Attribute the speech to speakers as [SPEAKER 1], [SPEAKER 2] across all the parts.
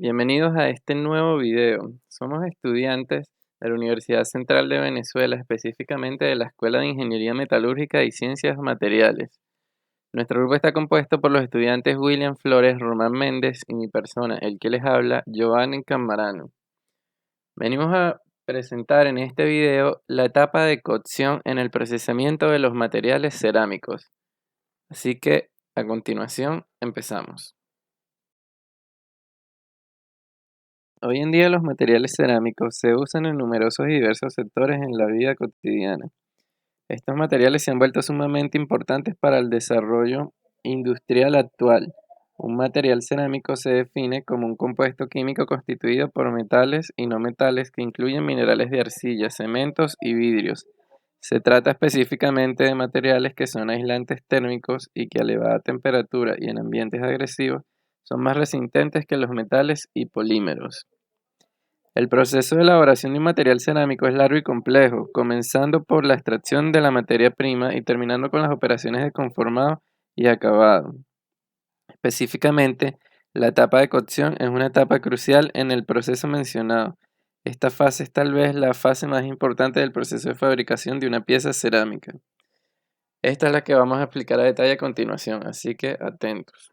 [SPEAKER 1] Bienvenidos a este nuevo video. Somos estudiantes de la Universidad Central de Venezuela, específicamente de la Escuela de Ingeniería Metalúrgica y Ciencias Materiales. Nuestro grupo está compuesto por los estudiantes William Flores, Román Méndez y mi persona, el que les habla, Giovanni Camarano. Venimos a presentar en este video la etapa de cocción en el procesamiento de los materiales cerámicos. Así que, a continuación, empezamos. Hoy en día los materiales cerámicos se usan en numerosos y diversos sectores en la vida cotidiana. Estos materiales se han vuelto sumamente importantes para el desarrollo industrial actual. Un material cerámico se define como un compuesto químico constituido por metales y no metales que incluyen minerales de arcilla, cementos y vidrios. Se trata específicamente de materiales que son aislantes térmicos y que a elevada temperatura y en ambientes agresivos son más resistentes que los metales y polímeros. El proceso de elaboración de un material cerámico es largo y complejo, comenzando por la extracción de la materia prima y terminando con las operaciones de conformado y acabado. Específicamente, la etapa de cocción es una etapa crucial en el proceso mencionado. Esta fase es tal vez la fase más importante del proceso de fabricación de una pieza cerámica. Esta es la que vamos a explicar a detalle a continuación, así que atentos.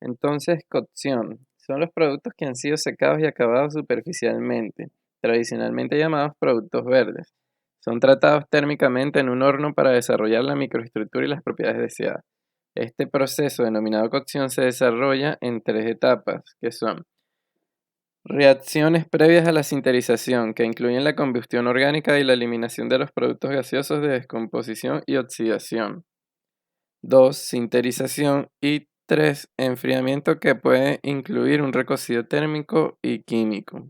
[SPEAKER 1] Entonces, cocción. Son los productos que han sido secados y acabados superficialmente, tradicionalmente llamados productos verdes. Son tratados térmicamente en un horno para desarrollar la microestructura y las propiedades deseadas. Este proceso, denominado cocción, se desarrolla en tres etapas, que son reacciones previas a la sinterización, que incluyen la combustión orgánica y la eliminación de los productos gaseosos de descomposición y oxidación. 2. Sinterización. Y 3. Enfriamiento, que puede incluir un recocido térmico y químico.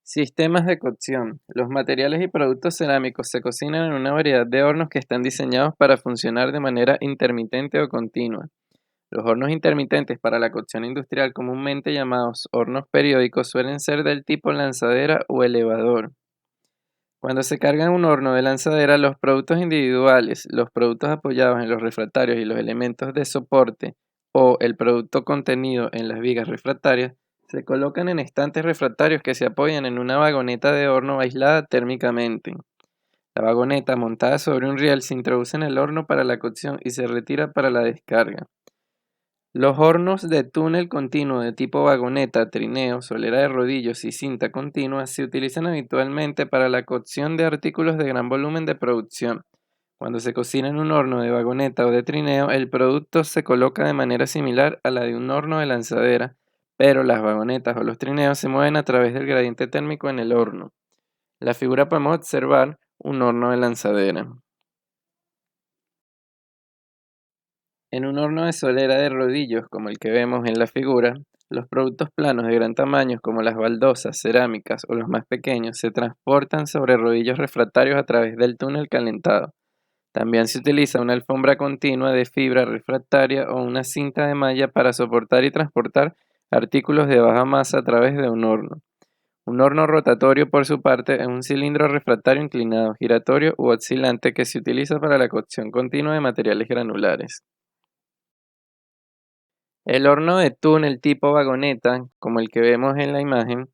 [SPEAKER 1] Sistemas de cocción. Los materiales y productos cerámicos se cocinan en una variedad de hornos que están diseñados para funcionar de manera intermitente o continua. Los hornos intermitentes para la cocción industrial, comúnmente llamados hornos periódicos, suelen ser del tipo lanzadera o elevador. Cuando se carga en un horno de lanzadera, los productos individuales, los productos apoyados en los refractarios y los elementos de soporte o el producto contenido en las vigas refractarias se colocan en estantes refractarios que se apoyan en una vagoneta de horno aislada térmicamente. La vagoneta, montada sobre un riel, se introduce en el horno para la cocción y se retira para la descarga. Los hornos de túnel continuo de tipo vagoneta, trineo, solera de rodillos y cinta continua se utilizan habitualmente para la cocción de artículos de gran volumen de producción. Cuando se cocina en un horno de vagoneta o de trineo, el producto se coloca de manera similar a la de un horno de lanzadera, pero las vagonetas o los trineos se mueven a través del gradiente térmico en el horno. En la figura podemos observar un horno de lanzadera. En un horno de solera de rodillos, como el que vemos en la figura, los productos planos de gran tamaño, como las baldosas, cerámicas o los más pequeños, se transportan sobre rodillos refractarios a través del túnel calentado. También se utiliza una alfombra continua de fibra refractaria o una cinta de malla para soportar y transportar artículos de baja masa a través de un horno. Un horno rotatorio, por su parte, es un cilindro refractario inclinado, giratorio u oscilante que se utiliza para la cocción continua de materiales granulares. El horno de túnel tipo vagoneta, como el que vemos en la imagen,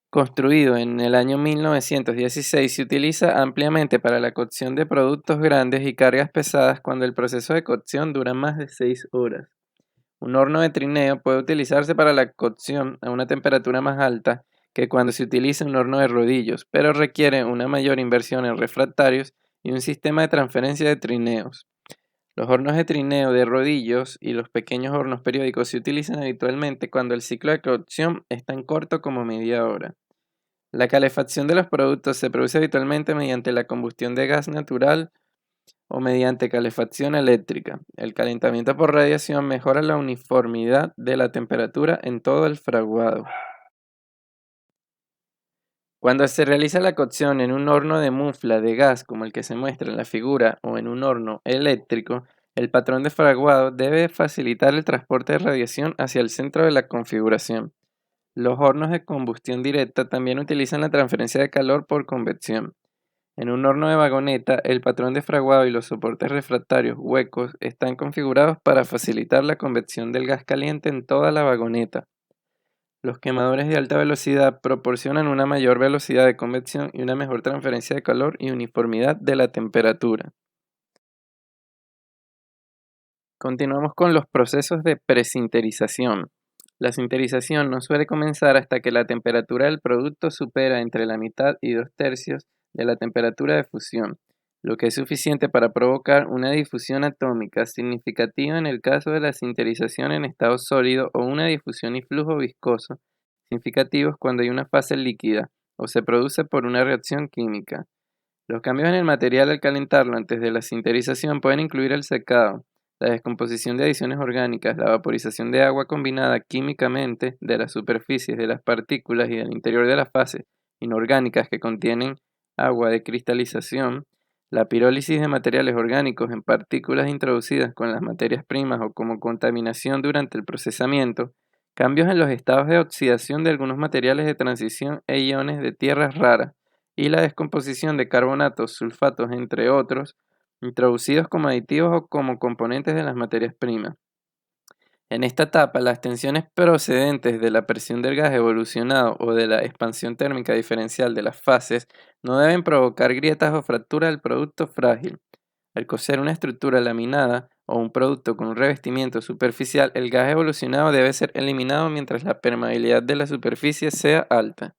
[SPEAKER 1] construido en el año 1916, se utiliza ampliamente para la cocción de productos grandes y cargas pesadas cuando el proceso de cocción dura más de 6 horas. Un horno de trineo puede utilizarse para la cocción a una temperatura más alta que cuando se utiliza un horno de rodillos, pero requiere una mayor inversión en refractarios y un sistema de transferencia de trineos. Los hornos de trineo de rodillos y los pequeños hornos periódicos se utilizan habitualmente cuando el ciclo de cocción es tan corto como media hora. La calefacción de los productos se produce habitualmente mediante la combustión de gas natural o mediante calefacción eléctrica. El calentamiento por radiación mejora la uniformidad de la temperatura en todo el fraguado. Cuando se realiza la cocción en un horno de mufla de gas como el que se muestra en la figura o en un horno eléctrico, el patrón de fraguado debe facilitar el transporte de radiación hacia el centro de la configuración. Los hornos de combustión directa también utilizan la transferencia de calor por convección. En un horno de vagoneta, el patrón de fraguado y los soportes refractarios huecos están configurados para facilitar la convección del gas caliente en toda la vagoneta. Los quemadores de alta velocidad proporcionan una mayor velocidad de convección y una mejor transferencia de calor y uniformidad de la temperatura. Continuamos con los procesos de presinterización. La sinterización no suele comenzar hasta que la temperatura del producto supera entre la mitad y 2/3 de la temperatura de fusión, lo que es suficiente para provocar una difusión atómica significativa en el caso de la sinterización en estado sólido o una difusión y flujo viscoso significativos cuando hay una fase líquida o se produce por una reacción química. Los cambios en el material al calentarlo antes de la sinterización pueden incluir el secado, la descomposición de adiciones orgánicas, la vaporización de agua combinada químicamente de las superficies de las partículas y del interior de las fases inorgánicas que contienen agua de cristalización, la pirólisis de materiales orgánicos en partículas introducidas con las materias primas o como contaminación durante el procesamiento, cambios en los estados de oxidación de algunos materiales de transición e iones de tierras raras, y la descomposición de carbonatos, sulfatos, entre otros, introducidos como aditivos o como componentes de las materias primas. En esta etapa, las tensiones procedentes de la presión del gas evolucionado o de la expansión térmica diferencial de las fases no deben provocar grietas o fracturas del producto frágil. Al cocer una estructura laminada o un producto con un revestimiento superficial, el gas evolucionado debe ser eliminado mientras la permeabilidad de la superficie sea alta.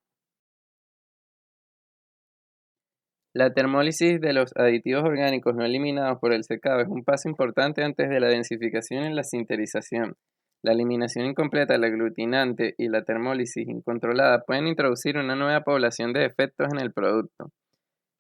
[SPEAKER 1] La termólisis de los aditivos orgánicos no eliminados por el secado es un paso importante antes de la densificación en la sinterización. La eliminación incompleta del aglutinante y la termólisis incontrolada pueden introducir una nueva población de defectos en el producto.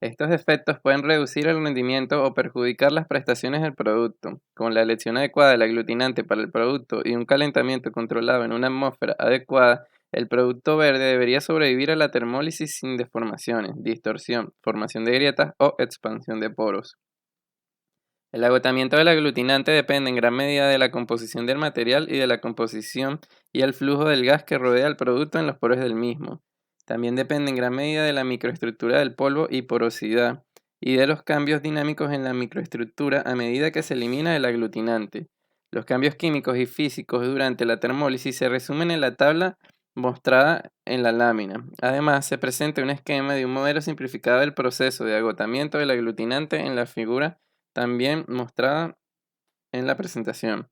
[SPEAKER 1] Estos defectos pueden reducir el rendimiento o perjudicar las prestaciones del producto. Con la elección adecuada del aglutinante para el producto y un calentamiento controlado en una atmósfera adecuada, el producto verde debería sobrevivir a la termólisis sin deformaciones, distorsión, formación de grietas o expansión de poros. El agotamiento del aglutinante depende en gran medida de la composición del material y de la composición y el flujo del gas que rodea el producto en los poros del mismo. También depende en gran medida de la microestructura del polvo y porosidad, y de los cambios dinámicos en la microestructura a medida que se elimina el aglutinante. Los cambios químicos y físicos durante la termólisis se resumen en la tabla mostrada en la lámina. Además, se presenta un esquema de un modelo simplificado del proceso de agotamiento del aglutinante en la figura también mostrada en la presentación.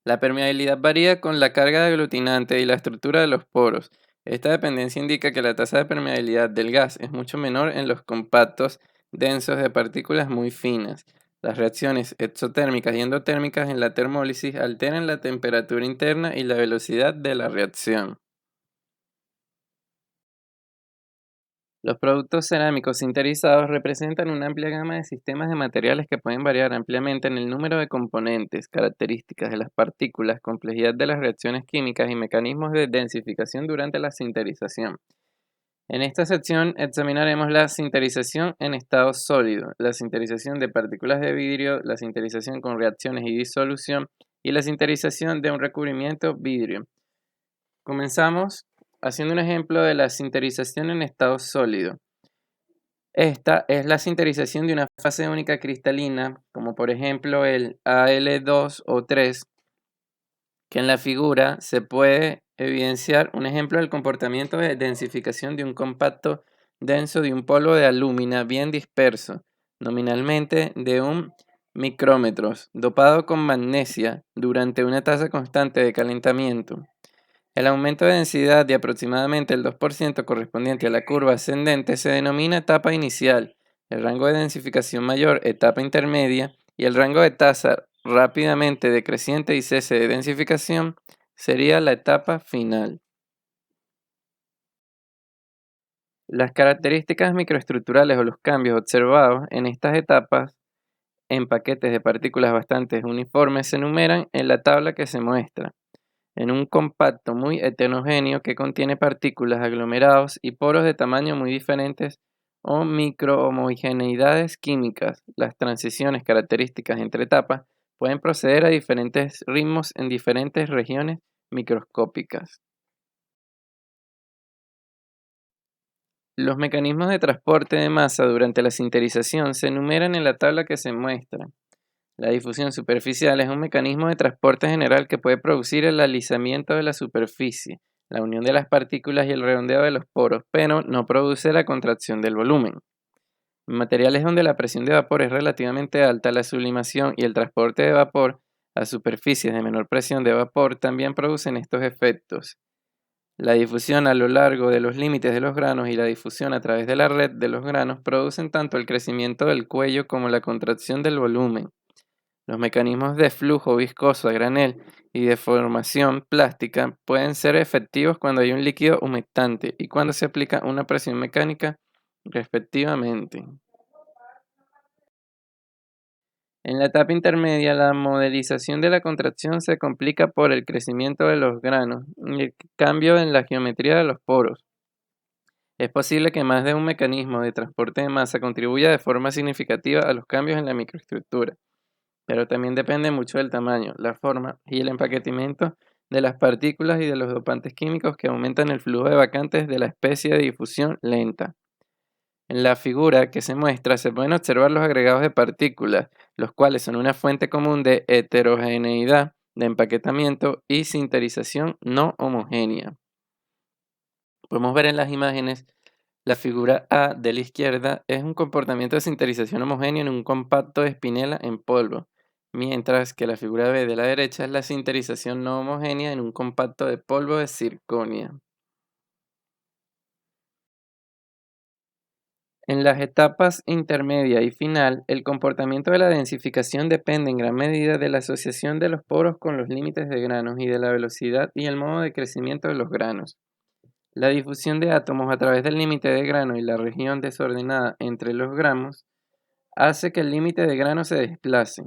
[SPEAKER 1] La permeabilidad varía con la carga de aglutinante y la estructura de los poros. Esta dependencia indica que la tasa de permeabilidad del gas es mucho menor en los compactos densos de partículas muy finas. Las reacciones exotérmicas y endotérmicas en la termólisis alteran la temperatura interna y la velocidad de la reacción. Los productos cerámicos sinterizados representan una amplia gama de sistemas de materiales que pueden variar ampliamente en el número de componentes, características de las partículas, complejidad de las reacciones químicas y mecanismos de densificación durante la sinterización. En esta sección examinaremos la sinterización en estado sólido, la sinterización de partículas de vidrio, la sinterización con reacciones y disolución y la sinterización de un recubrimiento vidrio. Comenzamos haciendo un ejemplo de la sinterización en estado sólido. Esta es la sinterización de una fase única cristalina, como por ejemplo el Al2 o 3, que en la figura se puede evidenciar un ejemplo del comportamiento de densificación de un compacto denso de un polvo de alúmina bien disperso, nominalmente de 1 micrómetros, dopado con magnesia durante una tasa constante de calentamiento. El aumento de densidad de aproximadamente el 2% correspondiente a la curva ascendente se denomina etapa inicial, el rango de densificación mayor etapa intermedia y el rango de tasa rápidamente decreciente y cese de densificación sería la etapa final. Las características microestructurales o los cambios observados en estas etapas en paquetes de partículas bastante uniformes se enumeran en la tabla que se muestra. En un compacto muy heterogéneo que contiene partículas, aglomerados y poros de tamaño muy diferentes o microhomogeneidades químicas. Las transiciones características entre etapas pueden proceder a diferentes ritmos en diferentes regiones microscópicas. Los mecanismos de transporte de masa durante la sinterización se enumeran en la tabla que se muestra. La difusión superficial es un mecanismo de transporte general que puede producir el alisamiento de la superficie, la unión de las partículas y el redondeo de los poros, pero no produce la contracción del volumen. En materiales donde la presión de vapor es relativamente alta, la sublimación y el transporte de vapor a superficies de menor presión de vapor también producen estos efectos. La difusión a lo largo de los límites de los granos y la difusión a través de la red de los granos producen tanto el crecimiento del cuello como la contracción del volumen. Los mecanismos de flujo viscoso a granel y de formación plástica pueden ser efectivos cuando hay un líquido humectante y cuando se aplica una presión mecánica, respectivamente. En la etapa intermedia, la modelización de la contracción se complica por el crecimiento de los granos y el cambio en la geometría de los poros. Es posible que más de un mecanismo de transporte de masa contribuya de forma significativa a los cambios en la microestructura, pero también depende mucho del tamaño, la forma y el empaquetamiento de las partículas y de los dopantes químicos que aumentan el flujo de vacantes de la especie de difusión lenta. En la figura que se muestra se pueden observar los agregados de partículas, los cuales son una fuente común de heterogeneidad, de empaquetamiento y sinterización no homogénea. Podemos ver en las imágenes, la figura A de la izquierda es un comportamiento de sinterización homogéneo en un compacto de espinela en polvo, mientras que la figura B de la derecha es la sinterización no homogénea en un compacto de polvo de circonia. En las etapas intermedia y final, el comportamiento de la densificación depende en gran medida de la asociación de los poros con los límites de granos y de la velocidad y el modo de crecimiento de los granos. La difusión de átomos a través del límite de grano y la región desordenada entre los gramos hace que el límite de grano se desplace.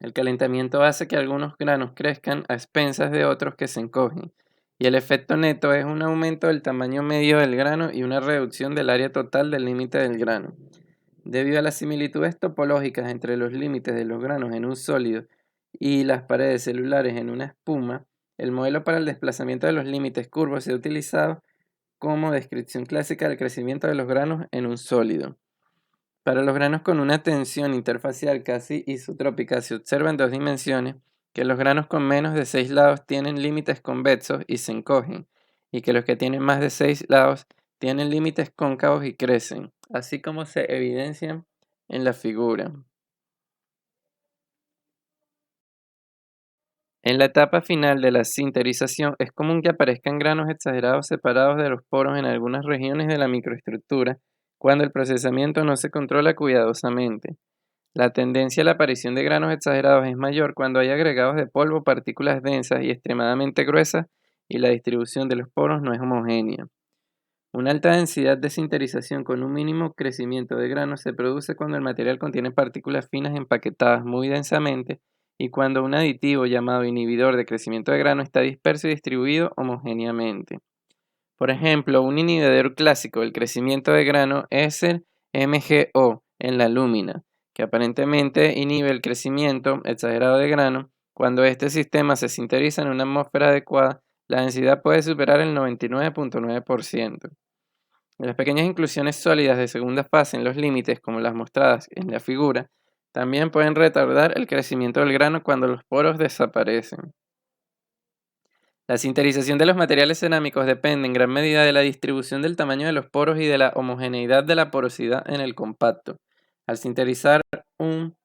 [SPEAKER 1] El calentamiento hace que algunos granos crezcan a expensas de otros que se encogen, y el efecto neto es un aumento del tamaño medio del grano y una reducción del área total del límite del grano. Debido a las similitudes topológicas entre los límites de los granos en un sólido y las paredes celulares en una espuma, el modelo para el desplazamiento de los límites curvos se ha utilizado como descripción clásica del crecimiento de los granos en un sólido. Para los granos con una tensión interfacial casi isotrópica se observa en dos dimensiones que los granos con menos de 6 lados tienen límites convexos y se encogen, y que los que tienen más de 6 lados tienen límites cóncavos y crecen, así como se evidencia en la figura. En la etapa final de la sinterización es común que aparezcan granos exagerados separados de los poros en algunas regiones de la microestructura cuando el procesamiento no se controla cuidadosamente. La tendencia a la aparición de granos exagerados es mayor cuando hay agregados de polvo, partículas densas y extremadamente gruesas y la distribución de los poros no es homogénea. Una alta densidad de sinterización con un mínimo crecimiento de granos se produce cuando el material contiene partículas finas empaquetadas muy densamente y cuando un aditivo llamado inhibidor de crecimiento de grano está disperso y distribuido homogéneamente. Por ejemplo, un inhibidor clásico del crecimiento de grano es el MgO en la lúmina, que aparentemente inhibe el crecimiento exagerado de grano. Cuando este sistema se sinteriza en una atmósfera adecuada, la densidad puede superar el 99.9%. Las pequeñas inclusiones sólidas de segunda fase en los límites, como las mostradas en la figura, también pueden retardar el crecimiento del grano cuando los poros desaparecen. La sinterización de los materiales cerámicos depende en gran medida de la distribución del tamaño de los poros y de la homogeneidad de la porosidad en el compacto. Al sinterizar un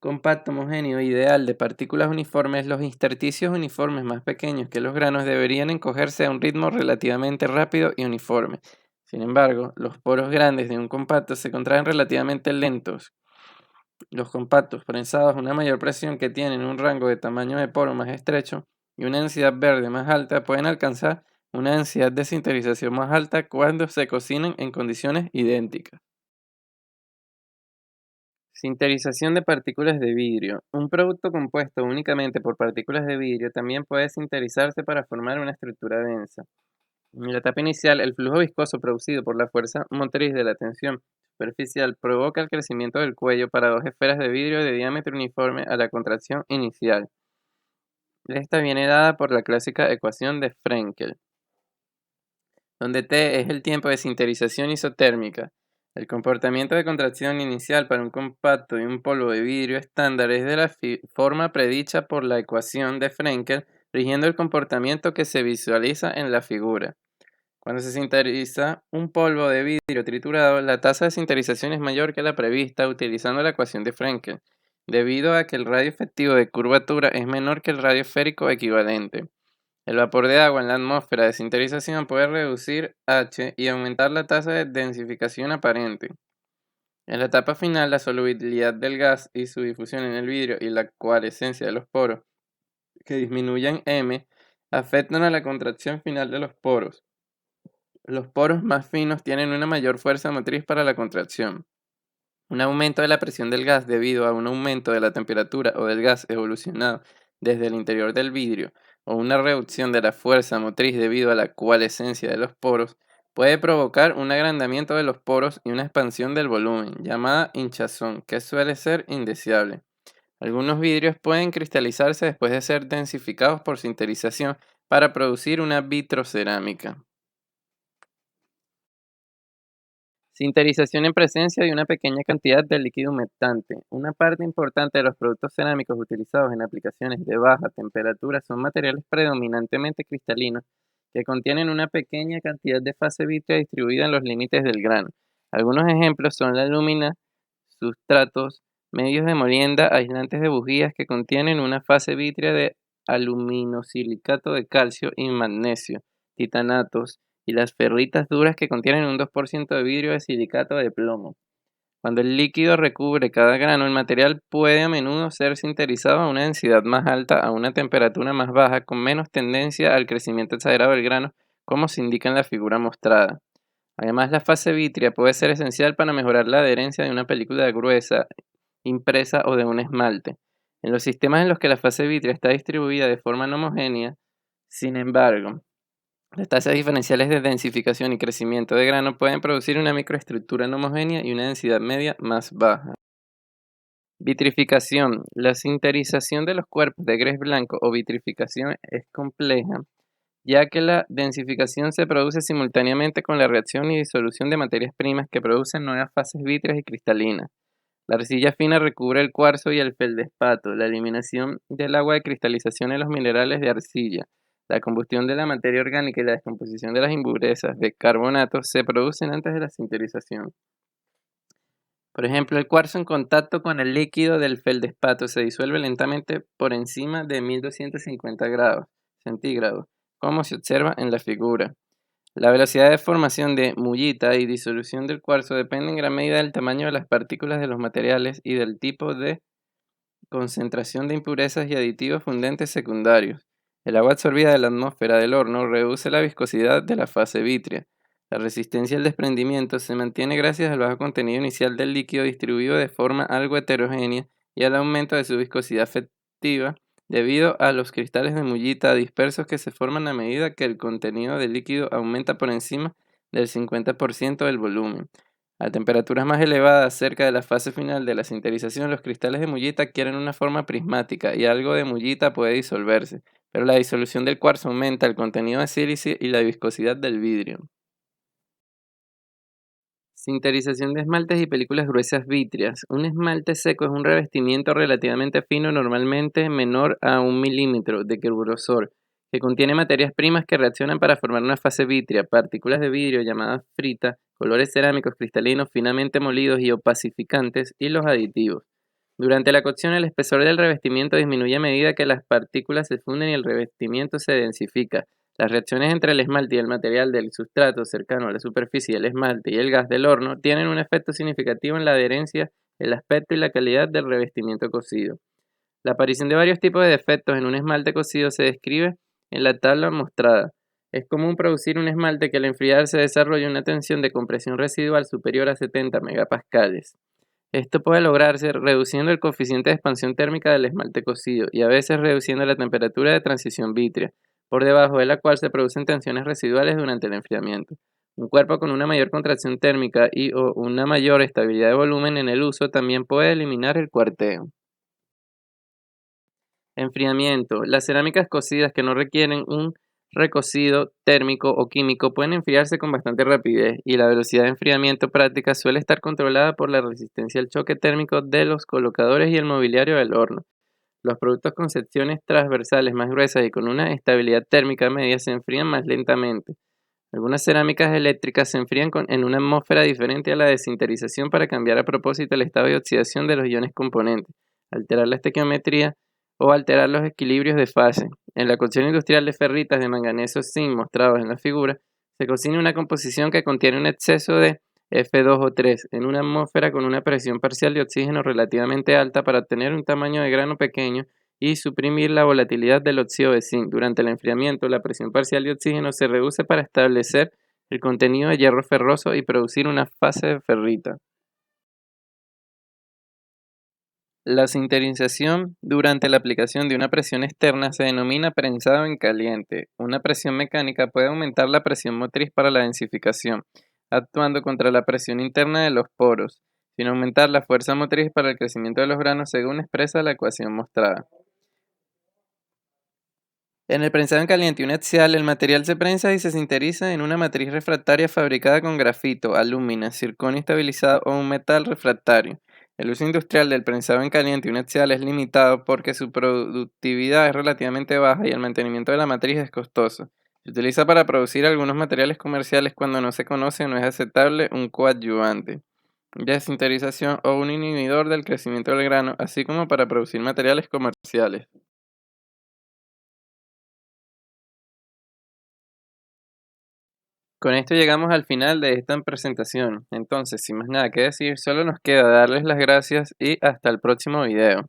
[SPEAKER 1] compacto homogéneo ideal de partículas uniformes, los intersticios uniformes más pequeños que los granos deberían encogerse a un ritmo relativamente rápido y uniforme. Sin embargo, los poros grandes de un compacto se contraen relativamente lentos. Los compactos prensados a una mayor presión que tienen un rango de tamaño de poro más estrecho y una densidad verde más alta pueden alcanzar una densidad de sinterización más alta cuando se cocinan en condiciones idénticas. Sinterización de partículas de vidrio. Un producto compuesto únicamente por partículas de vidrio también puede sinterizarse para formar una estructura densa. En la etapa inicial, el flujo viscoso producido por la fuerza motriz de la tensión superficial provoca el crecimiento del cuello para dos esferas de vidrio de diámetro uniforme a la contracción inicial. Esta viene dada por la clásica ecuación de Frenkel. donde T es el tiempo de sinterización isotérmica. El comportamiento de contracción inicial para un compacto y un polvo de vidrio estándar es de la forma predicha por la ecuación de Frenkel, rigiendo el comportamiento que se visualiza en la figura. Cuando se sinteriza un polvo de vidrio triturado, la tasa de sinterización es mayor que la prevista utilizando la ecuación de Frenkel, debido a que el radio efectivo de curvatura es menor que el radio esférico equivalente. El vapor de agua en la atmósfera de sinterización puede reducir H y aumentar la tasa de densificación aparente. En la etapa final, la solubilidad del gas y su difusión en el vidrio y la coalescencia de los poros, que disminuyen M, afectan a la contracción final de los poros. Los poros más finos tienen una mayor fuerza motriz para la contracción. Un aumento de la presión del gas debido a un aumento de la temperatura o del gas evolucionado desde el interior del vidrio o una reducción de la fuerza motriz debido a la coalescencia de los poros puede provocar un agrandamiento de los poros y una expansión del volumen, llamada hinchazón, que suele ser indeseable. Algunos vidrios pueden cristalizarse después de ser densificados por sinterización para producir una vitrocerámica. Sinterización en presencia de una pequeña cantidad de líquido humectante. Una parte importante de los productos cerámicos utilizados en aplicaciones de baja temperatura son materiales predominantemente cristalinos que contienen una pequeña cantidad de fase vítrea distribuida en los límites del grano. Algunos ejemplos son la alúmina, sustratos, medios de molienda, aislantes de bujías que contienen una fase vítrea de aluminosilicato de calcio y magnesio, titanatos, y las ferritas duras que contienen un 2% de vidrio de silicato de plomo. Cuando el líquido recubre cada grano, el material puede a menudo ser sinterizado a una densidad más alta, a una temperatura más baja, con menos tendencia al crecimiento exagerado del grano, como se indica en la figura mostrada. Además, la fase vítrea puede ser esencial para mejorar la adherencia de una película gruesa, impresa o de un esmalte. En los sistemas en los que la fase vítrea está distribuida de forma no homogénea, sin embargo, las tasas diferenciales de densificación y crecimiento de grano pueden producir una microestructura no homogénea y una densidad media más baja. Vitrificación. La sinterización de los cuerpos de grés blanco o vitrificación es compleja, ya que la densificación se produce simultáneamente con la reacción y disolución de materias primas que producen nuevas fases vítreas y cristalinas. La arcilla fina recubre el cuarzo y el feldespato, la eliminación del agua de cristalización en los minerales de arcilla, la combustión de la materia orgánica y la descomposición de las impurezas de carbonato se producen antes de la sinterización. Por ejemplo, el cuarzo en contacto con el líquido del feldespato se disuelve lentamente por encima de 1250 grados centígrados, como se observa en la figura. La velocidad de formación de mullita y disolución del cuarzo depende en gran medida del tamaño de las partículas de los materiales y del tipo de concentración de impurezas y aditivos fundentes secundarios. El agua absorbida de la atmósfera del horno reduce la viscosidad de la fase vítrea. La resistencia al desprendimiento se mantiene gracias al bajo contenido inicial del líquido distribuido de forma algo heterogénea y al aumento de su viscosidad efectiva debido a los cristales de mullita dispersos que se forman a medida que el contenido del líquido aumenta por encima del 50% del volumen. A temperaturas más elevadas, cerca de la fase final de la sinterización, los cristales de mullita adquieren una forma prismática y algo de mullita puede disolverse, pero la disolución del cuarzo aumenta el contenido de sílice y la viscosidad del vidrio. Sinterización de esmaltes y películas gruesas vítreas. Un esmalte seco es un revestimiento relativamente fino, normalmente menor a 1 milímetro de grosor, que contiene materias primas que reaccionan para formar una fase vítrea, partículas de vidrio llamadas frita, colores cerámicos cristalinos finamente molidos y opacificantes, y los aditivos. Durante la cocción, el espesor del revestimiento disminuye a medida que las partículas se funden y el revestimiento se densifica. Las reacciones entre el esmalte y el material del sustrato cercano a la superficie del esmalte y el gas del horno tienen un efecto significativo en la adherencia, el aspecto y la calidad del revestimiento cocido. La aparición de varios tipos de defectos en un esmalte cocido se describe en la tabla mostrada. Es común producir un esmalte que al enfriarse desarrolla una tensión de compresión residual superior a 70 megapascales. Esto puede lograrse reduciendo el coeficiente de expansión térmica del esmalte cocido y a veces reduciendo la temperatura de transición vítrea, por debajo de la cual se producen tensiones residuales durante el enfriamiento. Un cuerpo con una mayor contracción térmica y o una mayor estabilidad de volumen en el uso también puede eliminar el cuarteo. Enfriamiento. Las cerámicas cocidas que no requieren un recocido, térmico o químico pueden enfriarse con bastante rapidez y la velocidad de enfriamiento práctica suele estar controlada por la resistencia al choque térmico de los colocadores y el mobiliario del horno. Los productos con secciones transversales más gruesas y con una estabilidad térmica media se enfrían más lentamente. Algunas cerámicas eléctricas se enfrían en una atmósfera diferente a la de sinterización para cambiar a propósito el estado de oxidación de los iones componentes, alterar la estequiometría o alterar los equilibrios de fase. En la cocción industrial de ferritas de manganeso zinc mostrados en la figura, se cocina una composición que contiene un exceso de F2O3 en una atmósfera con una presión parcial de oxígeno relativamente alta para obtener un tamaño de grano pequeño y suprimir la volatilidad del óxido de zinc. Durante el enfriamiento, la presión parcial de oxígeno se reduce para establecer el contenido de hierro ferroso y producir una fase de ferrita. La sinterización durante la aplicación de una presión externa se denomina prensado en caliente. Una presión mecánica puede aumentar la presión motriz para la densificación, actuando contra la presión interna de los poros, sin aumentar la fuerza motriz para el crecimiento de los granos según expresa la ecuación mostrada. En el prensado en caliente y un axial, el material se prensa y se sinteriza en una matriz refractaria fabricada con grafito, alúmina, circonio estabilizado o un metal refractario. El uso industrial del prensado en caliente y un axial es limitado porque su productividad es relativamente baja y el mantenimiento de la matriz es costoso. Se utiliza para producir algunos materiales comerciales cuando no se conoce o no es aceptable un coadyuvante de sinterización o un inhibidor del crecimiento del grano, así como para producir materiales comerciales. Con esto llegamos al final de esta presentación. Entonces, sin más nada que decir, solo nos queda darles las gracias y hasta el próximo video.